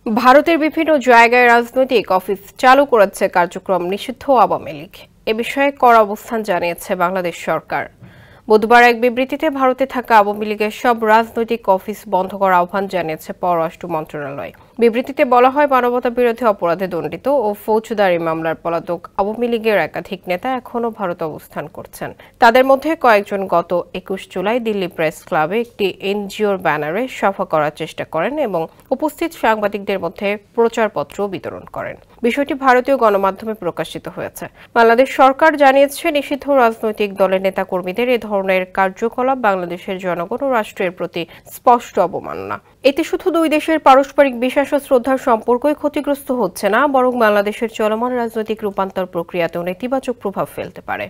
ভারতের বিভিন্ন জায়গায় রাজনৈতিক অফিস চালু করেছে কার্যক্রম নিষিদ্ধ আওয়ামী লীগ। এ বিষয়ে কড়া অবস্থান জানিয়েছে বাংলাদেশ সরকার। বুধবার এক বিবৃতিতে ভারতে থাকা আওয়ামী লীগের সব রাজনৈতিক অফিস বন্ধ করার আহ্বান জানিয়েছে পররাষ্ট্র মন্ত্রণালয়। বিবৃতিতে বলা হয়, মানবতা বিরোধী অপরাধে দণ্ডিত ও ফৌজদারি মামলার পলাতক আওয়ামী লীগের একাধিক নেতা এখনও ভারতে অবস্থান করছেন। তাদের মধ্যে কয়েকজন গত ২১ জুলাই দিল্লি প্রেস ক্লাবে একটি এনজিওর ব্যানারে সভা করার চেষ্টা করেন এবং উপস্থিত সাংবাদিকদের মধ্যে প্রচারপত্র বিতরণ করেন। বিষয়টি ভারতীয় গণমাধ্যমে প্রকাশিত হয়েছে। বাংলাদেশ সরকার জানিয়েছে, নিষিদ্ধ রাজনৈতিক দলের নেতাকর্মীদের এ ধরনের কার্যকলাপ বাংলাদেশের জনগণ ও রাষ্ট্রের প্রতি স্পষ্ট অবমাননা। এতে শুধু দুই দেশের পারস্পরিক বিশ্বাস ও শ্রদ্ধার সম্পর্কই ক্ষতিগ্রস্ত হচ্ছে না, বরং বাংলাদেশের চলমান রাজনৈতিক রূপান্তর প্রক্রিয়াতেও নেতিবাচক প্রভাব ফেলতে পারে।